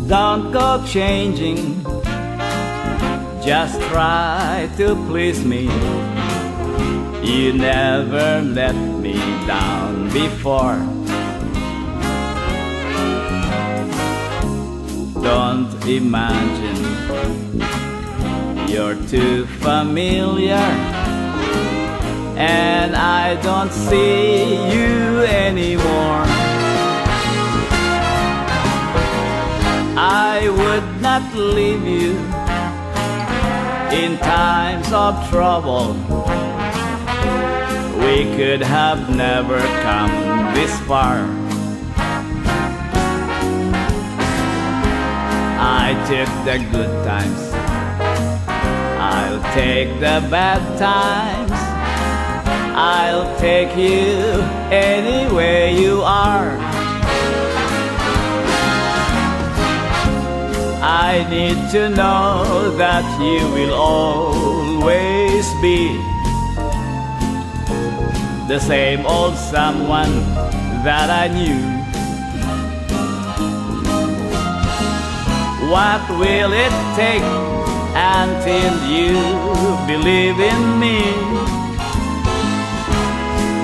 Don't go changing, just try to please me. You never let me down before. Don't imagine you're too familiar, and I don't see you anymore. I would not leave you in times of trouble. We could have never come this far. I took the good times, I'll take the bad times. I'll take you anywhere you are. I need to know that you will always be the same old someone that I knew. What will it take until you believe in me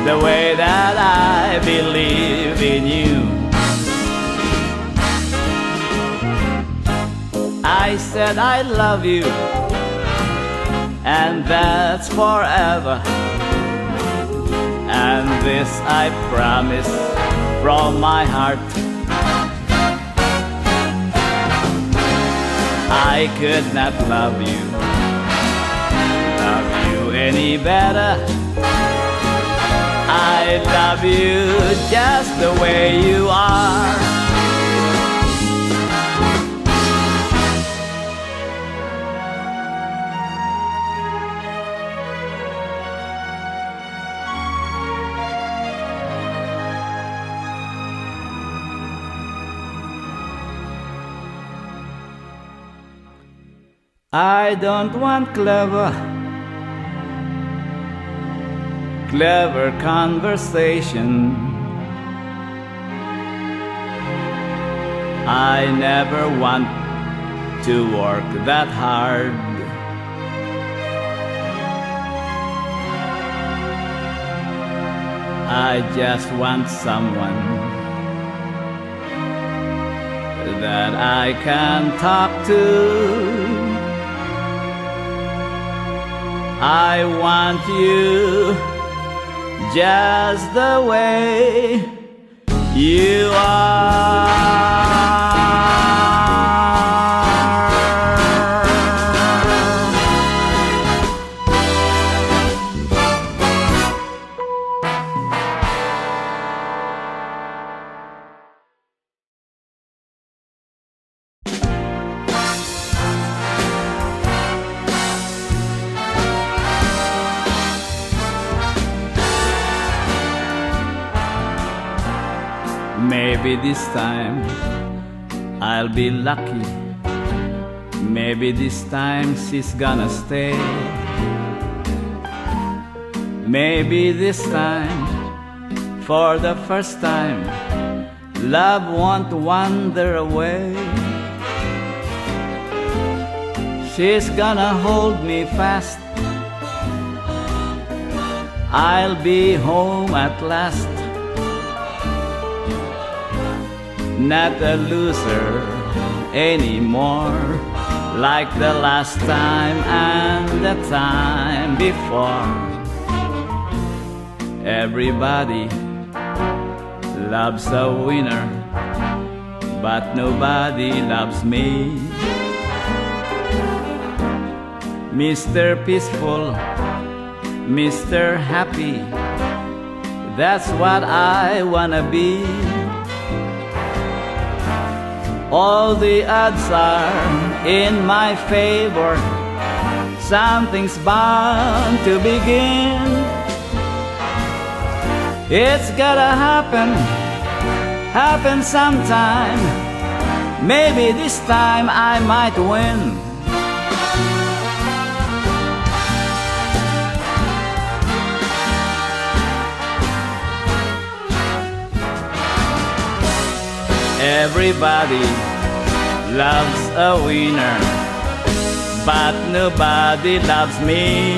the way that I believe in you? I said I love you, and that's forever. And this I promise from my heart. I could not love you any better. I love you just the way you are. I don't want clever conversation. I never want to work that hard. I just want someone that I can talk to. I want you just the way you are. Maybe this time I'll be lucky. Maybe this time she's gonna stay. Maybe this time, for the first time, love won't wander away. She's gonna hold me fast. I'll be home at last. Not a loser anymore, like the last time and the time before. Everybody loves a winner, but nobody loves me. Mr. Peaceful, Mr. Happy, that's what I wanna be. All the odds are in my favor. Something's bound to begin. It's gotta happen sometime. Maybe this time I might win. Everybody loves a winner, but nobody loves me.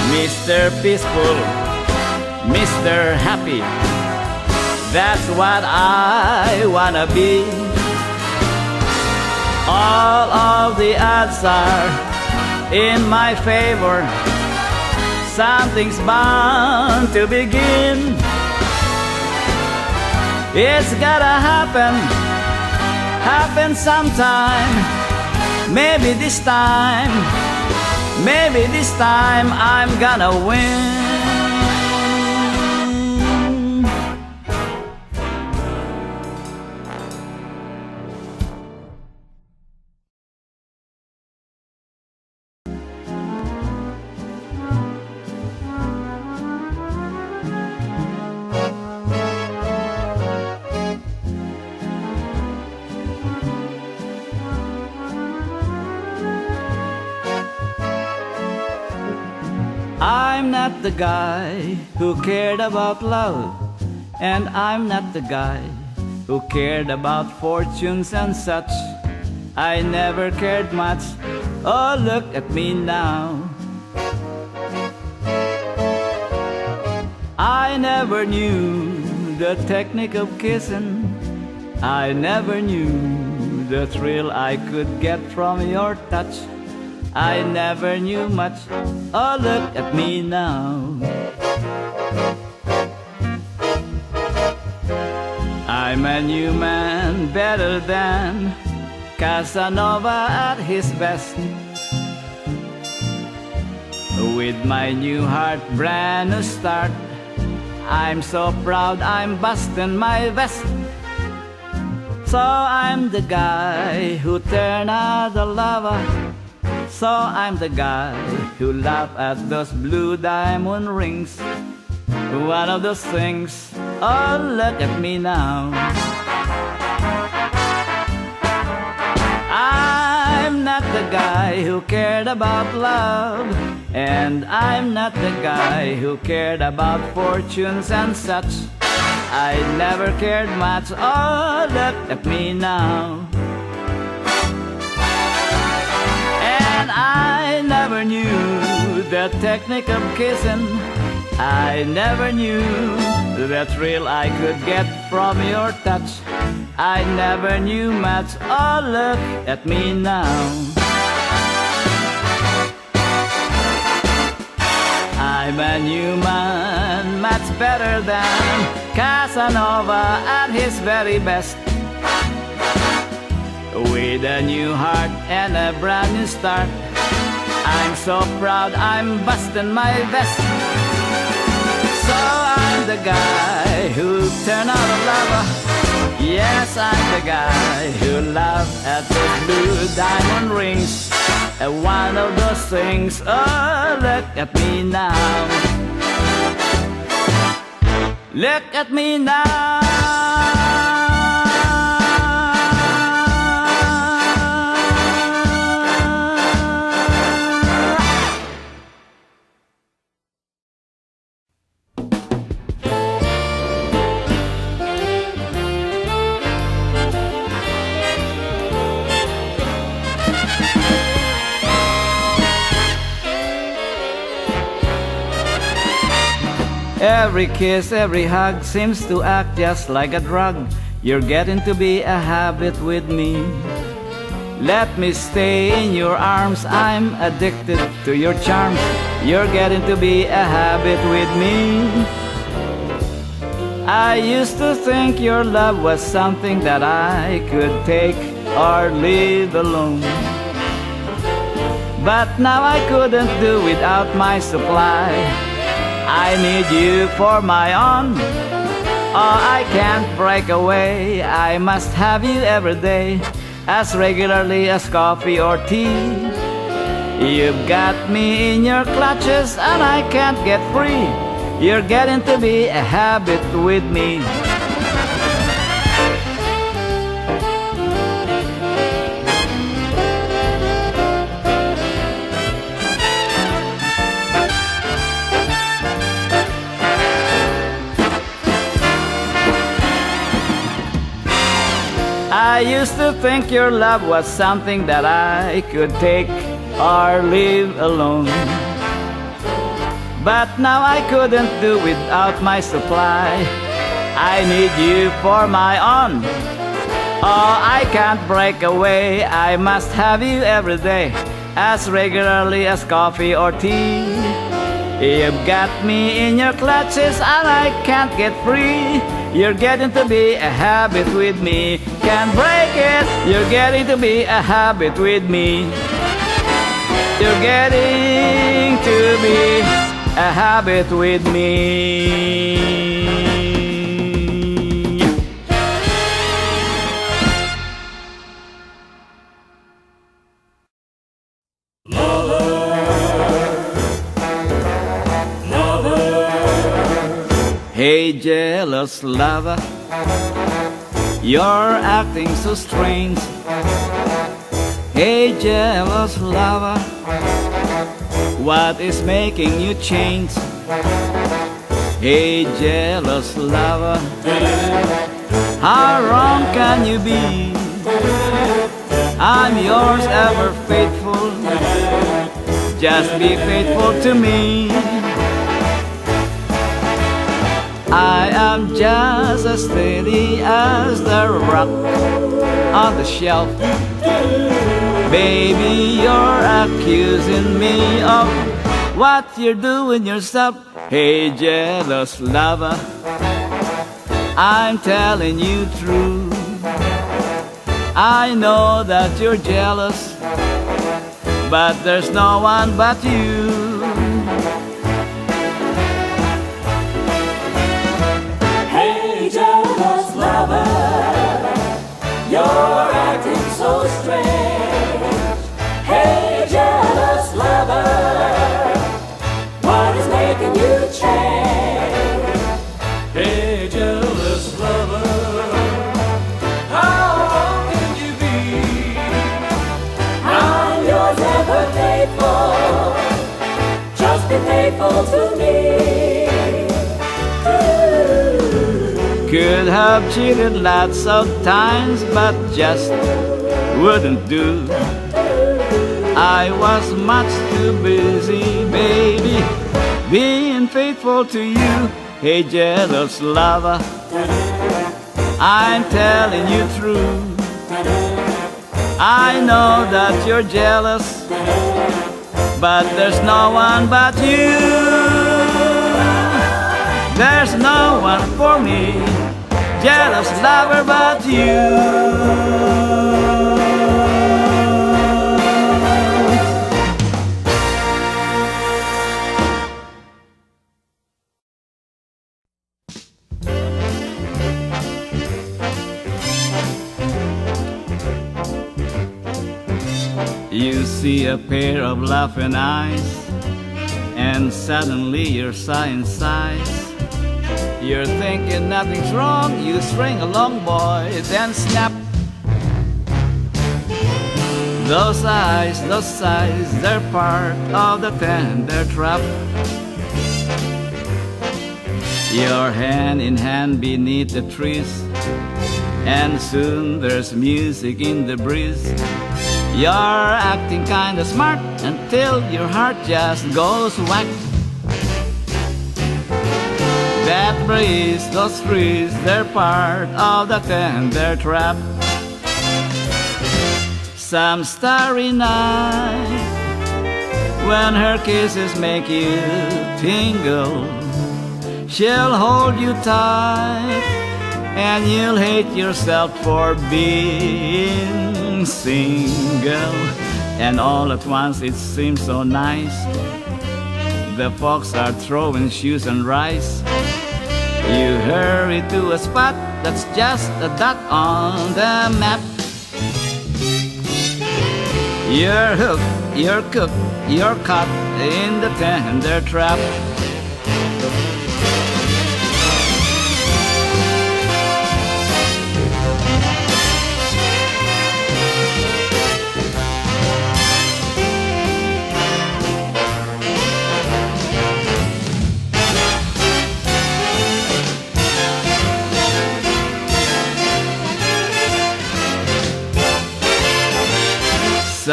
Mr. Peaceful, Mr. Happy, that's what I wanna be. All of the odds are in my favor. Something's bound to begin. It's gotta happen, happen sometime. Maybe this time I'm gonna win. I'm not the guy who cared about love, and I'm not the guy who cared about fortunes and such. I never cared much, oh look at me now. I never knew the technique of kissing. I never knew the thrill I could get from your touch. I never knew much, oh look at me now. I'm a new man, better than Casanova at his best. With my new heart, brand new start, I'm so proud I'm busting my vest. So I'm the guy who turned out the lava. So I'm the guy who laughed at those blue diamond rings. One of those things, oh look at me now. I'm not the guy who cared about love, and I'm not the guy who cared about fortunes and such. I never cared much, oh look at me now. I never knew the technique of kissing. I never knew the thrill I could get from your touch. I never knew much, oh look at me now. I'm a new man, much better than Casanova at his very best. With a new heart and a brand new start, I'm so proud I'm busting my vest. So I'm the guy who turned out a lover. Yes, I'm the guy who laughed at those blue diamond rings. One of those things, oh look at me now. Look at me now. Every kiss, every hug seems to act just like a drug. You're getting to be a habit with me. Let me stay in your arms, I'm addicted to your charms. You're getting to be a habit with me. I used to think your love was something that I could take or leave alone. But now I couldn't do without my supply. I need you for my own. Oh, I can't break away. I must have you every day, as regularly as coffee or tea. You've got me in your clutches and I can't get free. You're getting to be a habit with me. used to think your love was something that I could take or live alone. But now I couldn't do without my supply. I need you for my own. Oh, I can't break away. I must have you every day, as regularly as coffee or tea. You've got me in your clutches and I can't get free. You're getting to be a habit with me. Can't break it. You're getting to be a habit with me. You're getting to be a habit with me. Hey, jealous lover, you're acting so strange. Hey, jealous lover, what is making you change? Hey, jealous lover, how wrong can you be? I'm yours ever faithful, just be faithful to me. I am just as steady as the rock on the shelf. Baby, you're accusing me of what you're doing yourself. Hey, jealous lover, I'm telling you true. I know that you're jealous, but there's no one but you. You're acting so strange. Hey, jealous lover, what is making you change? Hey, jealous lover, how wrong can you be? I'm yours ever faithful, just be faithful to me. Could have cheated lots of times, but just wouldn't do. I was much too busy, baby, being faithful to you. Hey, jealous lover, I'm telling you true. I know that you're jealous, but there's no one but you. There's no one for me, jealous lover, but you. You see a pair of laughing eyes, and suddenly you're sighing sighs. You're thinking nothing's wrong, you string along, boy, then snap. Those eyes, they're part of the tender trap. You're hand in hand beneath the trees, and soon there's music in the breeze. You're acting kinda smart until your heart just goes whack. That breeze, those trees, they're part of the tender trap. Some starry night, when her kisses make you tingle, she'll hold you tight, and you'll hate yourself for being single. And all at once it seems so nice, the folks are throwing shoes and rice. You hurry to a spot that's just a dot on the map. You're hooked, you're cooked, you're caught in the tender trap.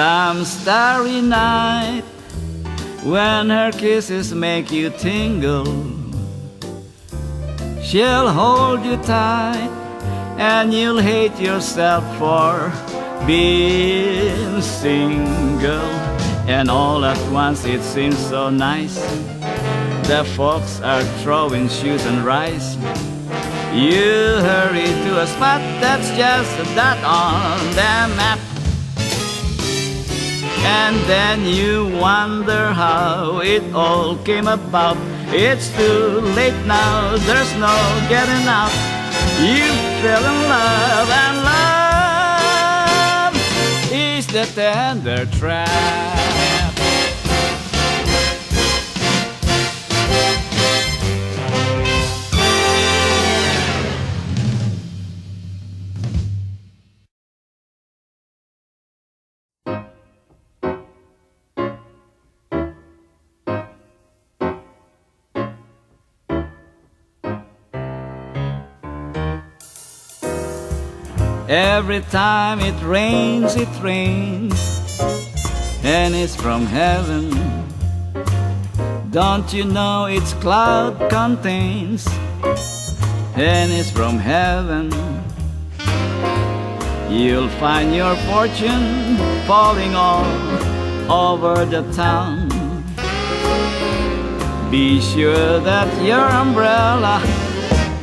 Some starry night when her kisses make you tingle, she'll hold you tight and you'll hate yourself for being single. And all at once it seems so nice, the folks are throwing shoes and rice. You hurry to a spot that's just a dot on the map, and then you wonder how it all came about. It's too late now, there's no getting out. You fell in love, and love is the tender trap. Every time it rains, and it's from heaven. Don't you know it's cloud contains, and it's from heaven. You'll find your fortune falling all over the town. Be sure that your umbrella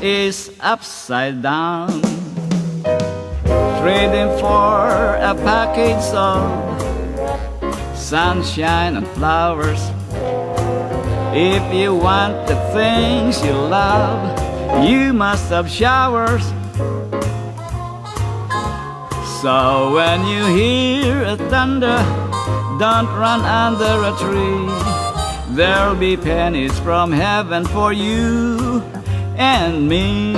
is upside down. Trading for a package of sunshine and flowers. If you want the things you love, you must have showers. So when you hear a thunder, don't run under a tree. There'll be pennies from heaven for you and me.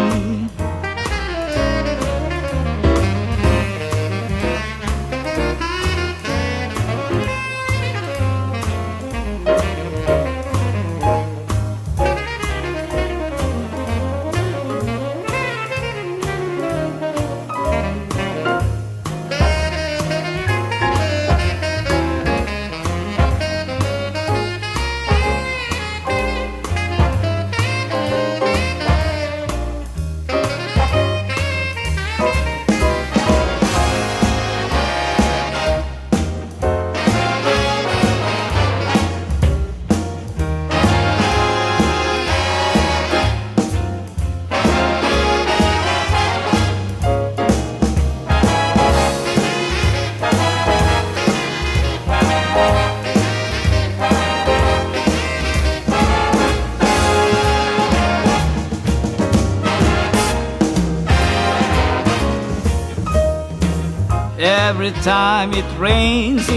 Every time it rains,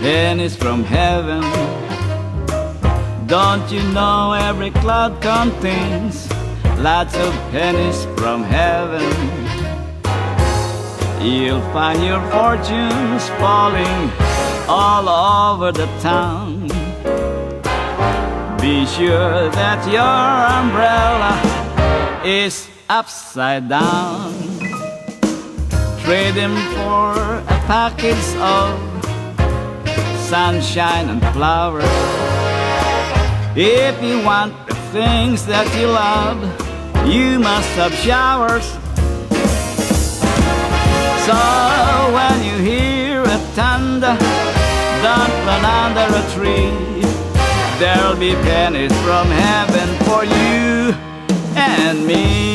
and it's from heaven. Don't you know every cloud contains lots of pennies from heaven? You'll find your fortunes falling all over the town. Be sure that your umbrella is upside down. Trade him for a package of sunshine and flowers. If you want the things that you love, you must have showers. So when you hear a thunder, don't run under a tree. There'll be pennies from heaven for you and me.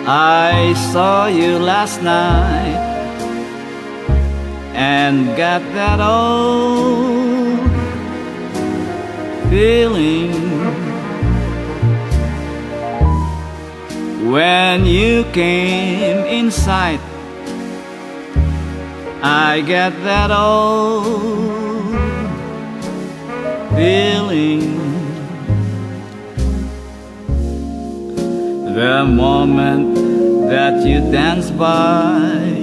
I saw you last night and got that old feeling when you came in sight. I get that old moment that you dance by,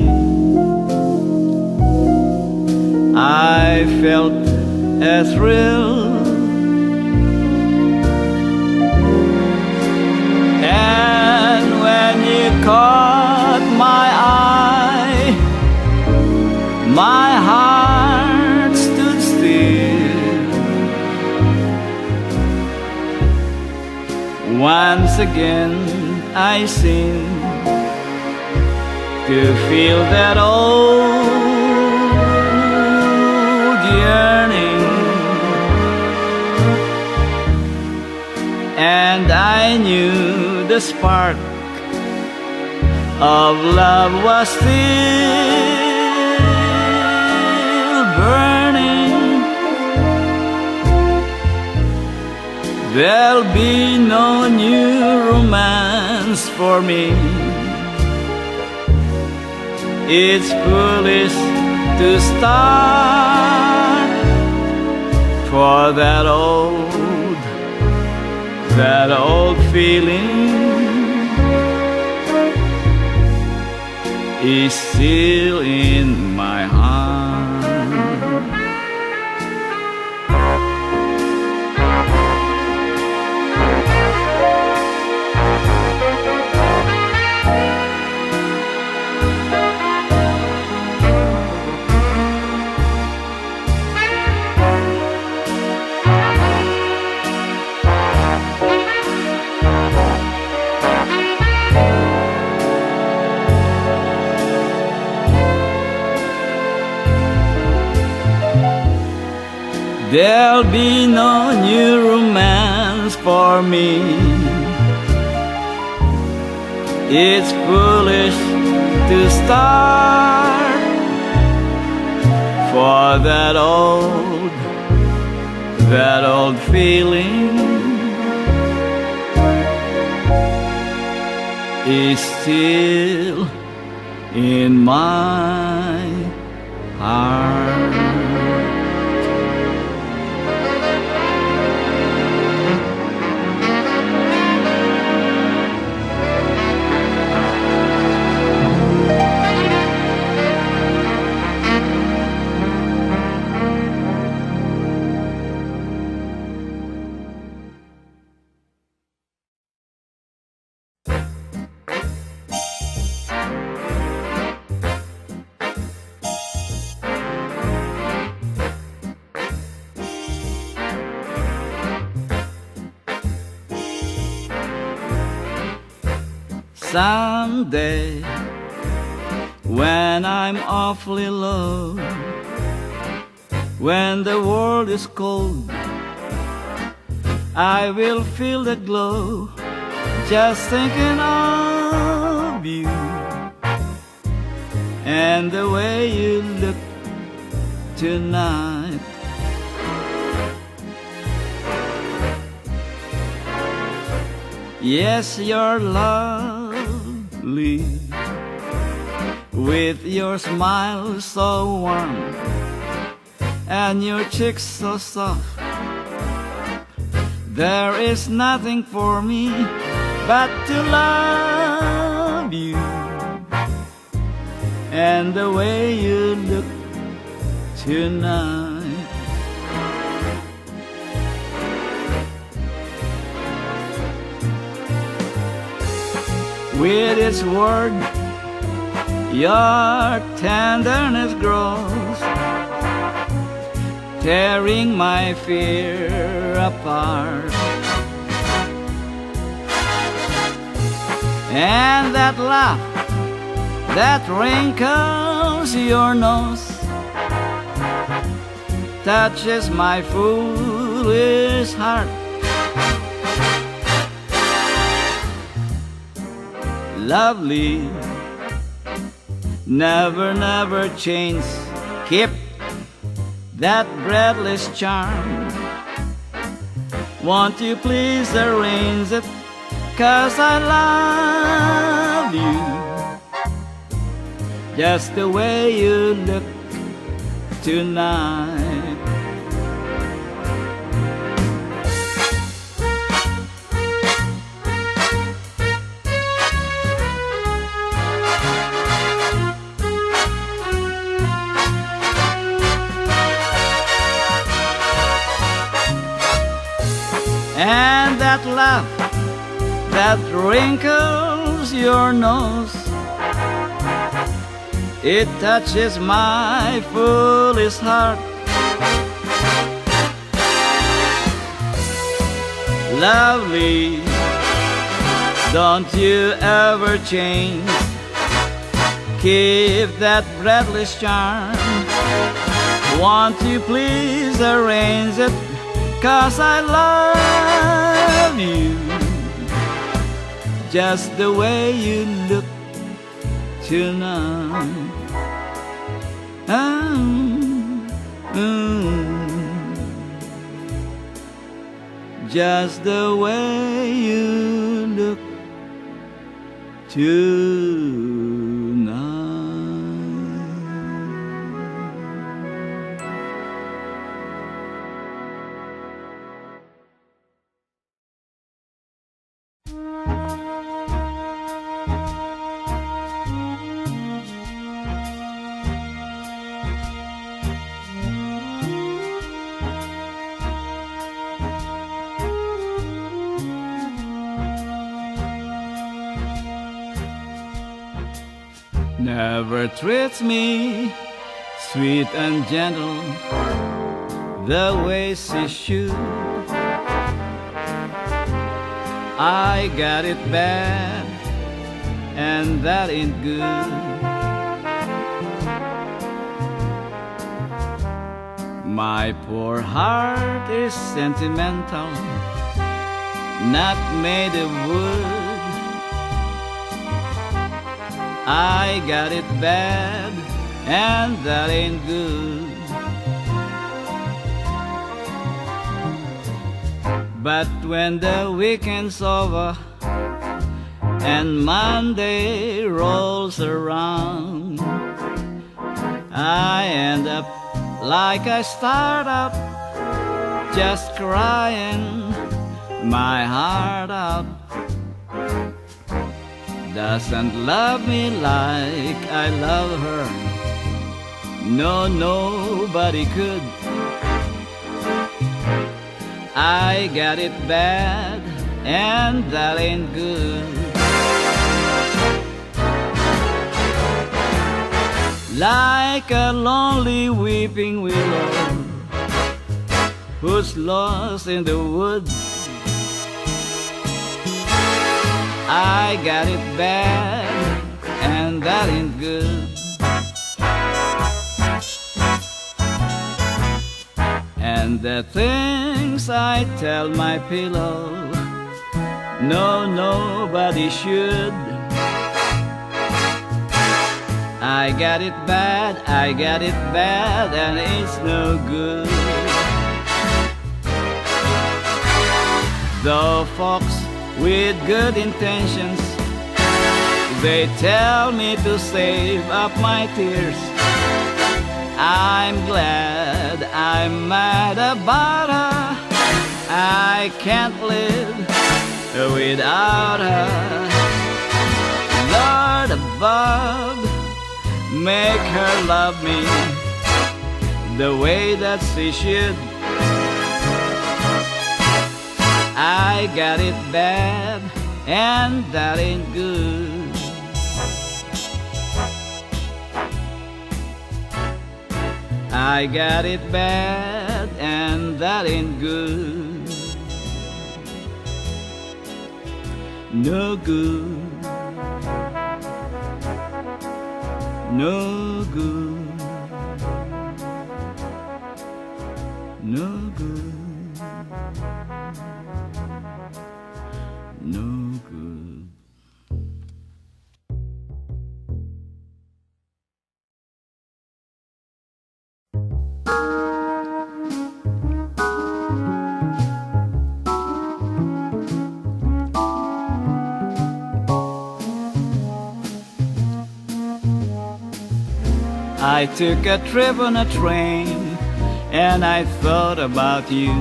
I felt a thrill. And when you caught my eye, my heart stood still. Once again I seem to feel that old yearning, and I knew the spark of love was still burning. There'll be no new romance for me. It's foolish to start for that old feeling is still in my heart. There'll be no new romance for me. It's foolish to start for that old feeling is still in my heart. Someday, when I'm awfully low, when the world is cold, I will feel the glow just thinking of you and the way you look tonight. Yes, you're lovely, with your smile so warm and your cheeks so soft. There is nothing for me but to love you and the way you look tonight. With its word, your tenderness grows, tearing my fear apart. And that laugh that wrinkles your nose touches my foolish heart. Lovely, never, never change. Keep that breathless charm. Won't you please arrange it? 'Cause I love you just the way you look tonight. and that laugh that wrinkles your nose. It touches my foolish heart. Lovely, don't you ever change. Keep that breathless charm. Won't you please arrange it? 'Cause I love you just the way you look tonight. Just the way you look tonight. Never treats me sweet and gentle the way she should. I got it bad, and that ain't good. My poor heart is sentimental, not made of wood. I got it bad, and that ain't good. But when the weekend's over and Monday rolls around, I end up like I start out, just crying my heart out. Doesn't love me like I love her. No, nobody could. I got it bad, and that ain't good. Like a lonely weeping willow who's lost in the woods, I got it bad, and that ain't good. And the things I tell my pillow, no, nobody should. I got it bad, I got it bad, and it's no good. Though folks with good intentions, they tell me to save up my tears, I'm glad I'm mad about her. I can't live without her. Lord above, make her love me the way that she should. I got it bad, and that ain't good. I got it bad, and that ain't good. No good. No good. No good. No good. I took a trip on a train, and I thought about you.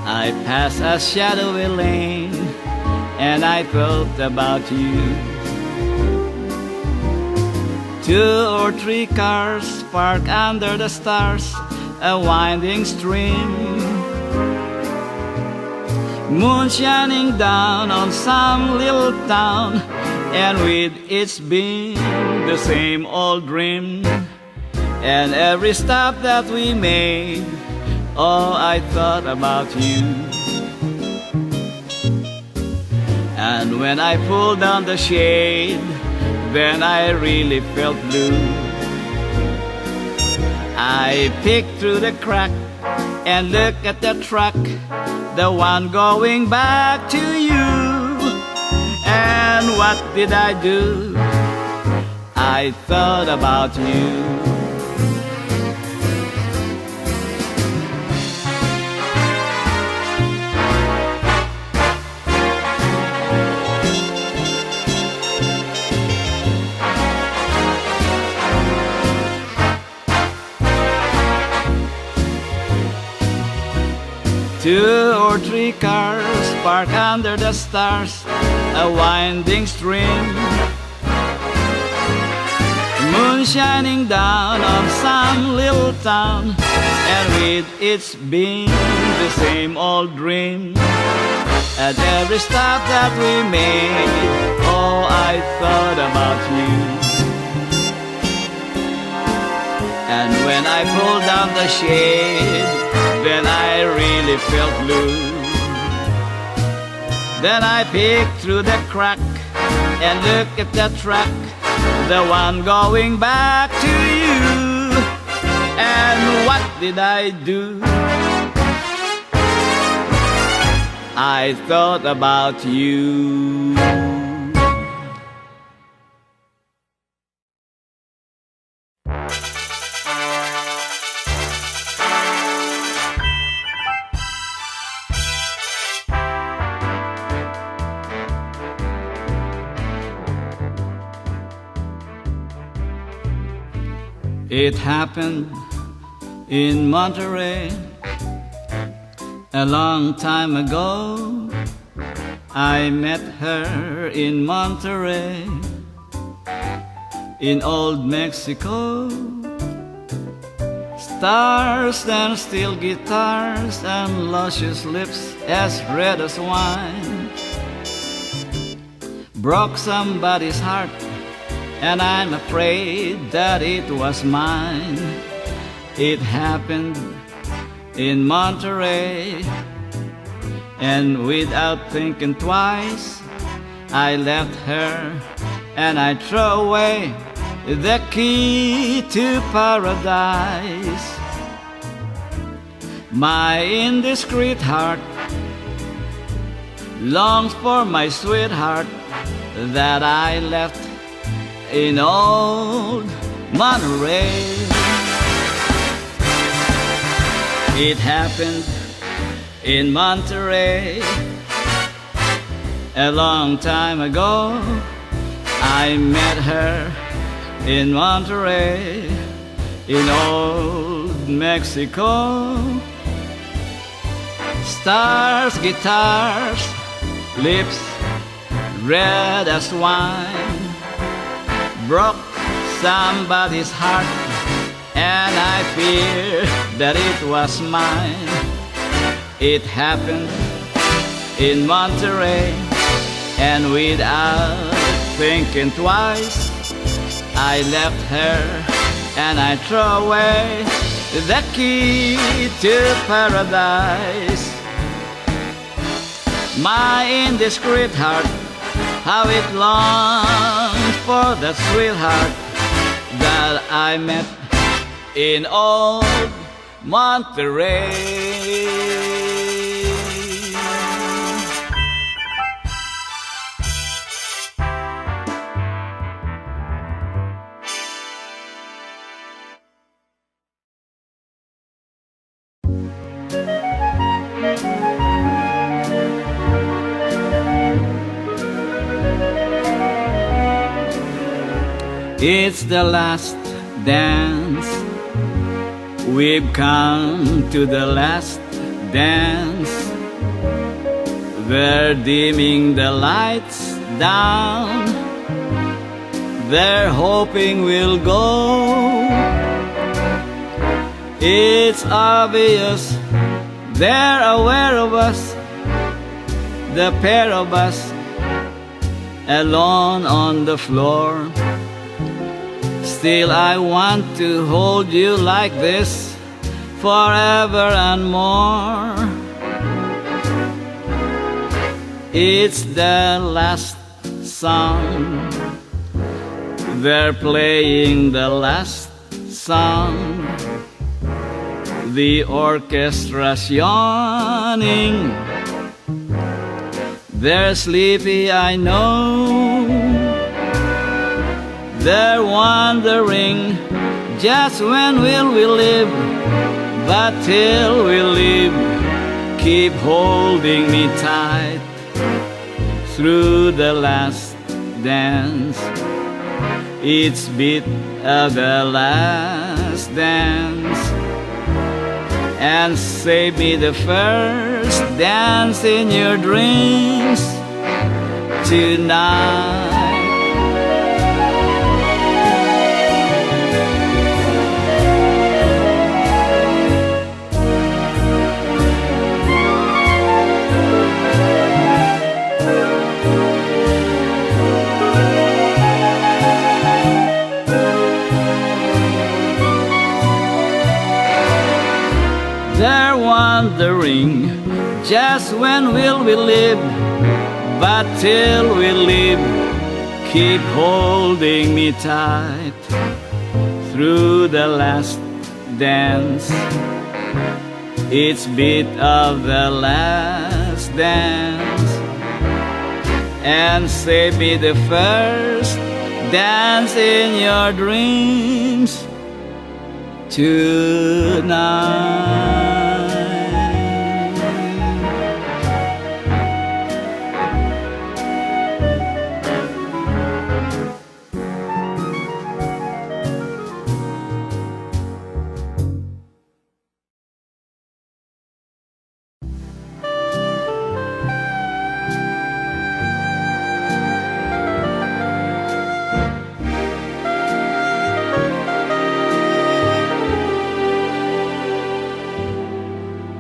I passed a shadowy lane, and I thought about you. 2 or 3 cars parked under the stars, a winding stream Moon shining down on some little town, and with its beam the same old dream. And every stop that we made, oh, I thought about you. And when I pulled down the shade, then I really felt blue. I peeked through the crack and looked at the truck, the one going back to you. And what did I do? I thought about you. Two or three cars parked under the stars, a winding stream. Moon shining down on some little town, and with its beam the same old dream. At every stop that we made, oh, I thought about you. And when I pulled down the shade, then I really felt blue. Then I peeked through the crack and looked at the truck, the one going back to you. And what did I do? I thought about you. It happened in Monterey a long time ago. I met her in Monterey, in old Mexico. Stars and steel guitars and luscious lips as red as wine broke somebody's heart, and I'm afraid that it was mine. It happened in Monterey, and without thinking twice, I left her and I threw away the key to paradise. My indiscreet heart longs for my sweetheart that I left in old Monterey. It happened in Monterey a long time ago. I met her in Monterey, in old Mexico. Stars, guitars, lips red as wine broke somebody's heart, and I fear that it was mine. It happened in Monterey, and without thinking twice, I left her and I threw away the key to paradise. My indiscreet heart, how it longed for that sweetheart that I met in old Monterey. It's the last dance. We've come to the last dance. They're dimming the lights down. They're hoping we'll go. It's obvious They're aware of us, the pair of us, alone on the floor. Still I want to hold you like this forever and more. It's the last song, they're playing the last song. The orchestra's yawning, they're sleepy, I know. They're wondering, just when will we live? But till we live, keep holding me tight through the last dance. It's beat of the last dance, and save me the first dance in your dreams tonight. They're wondering, just when will we live? But till we live, keep holding me tight through the last dance. It's beat of the last dance, and save me the first dance in your dreams tonight.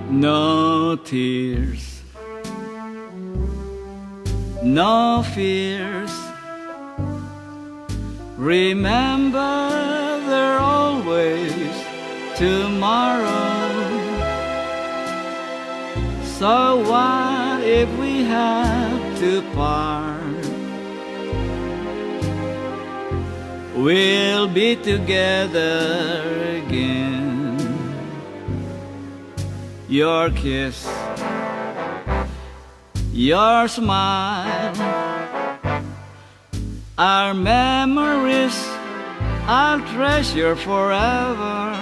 No tears, no fears. Remember, there's always tomorrow. So what if we have to part? We'll be together again. Your kiss, your smile, our memories I'll treasure forever.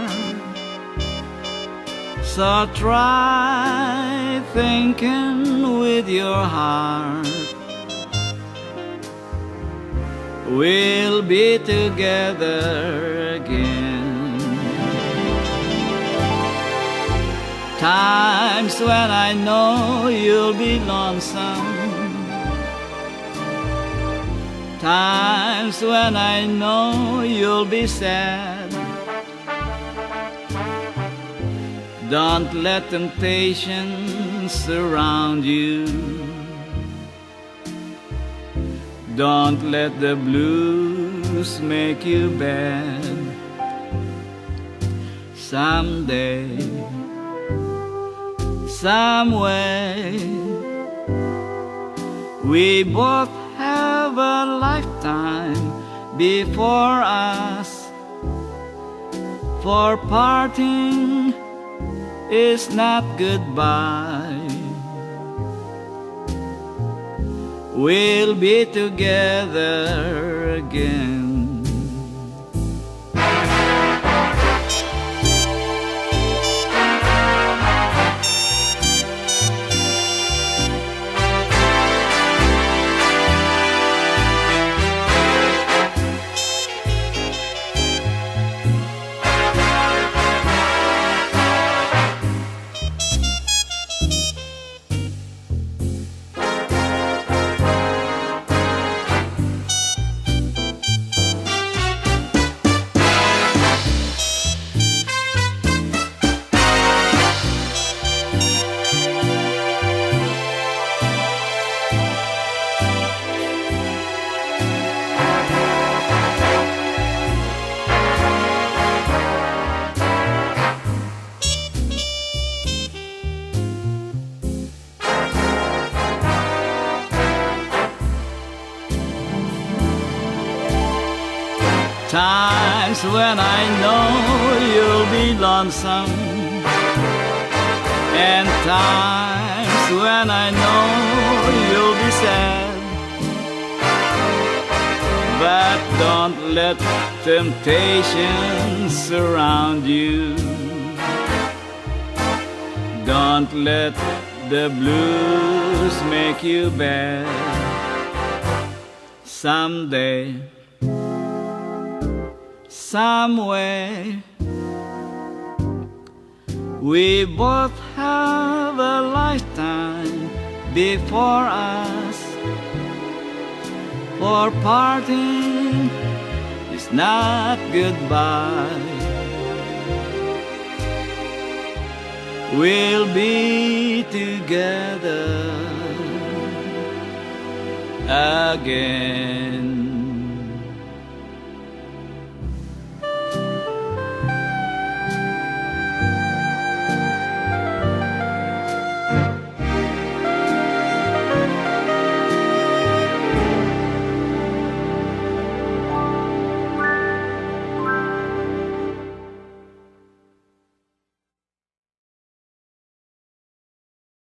So try thinking with your heart. We'll be together again. Times when I know you'll be lonesome, times when I know you'll be sad. Don't let temptation surround you. Don't let the blues make you bad. Someday, some way, we both have a lifetime before us. For parting is not goodbye. We'll be together again. times when I know you'll be lonesome, and times when I know you'll be sad. But don't let temptation surround you. Don't let the blues make you bad. Someday, some way, we both have a lifetime before us. For parting is not goodbye. We'll be together again.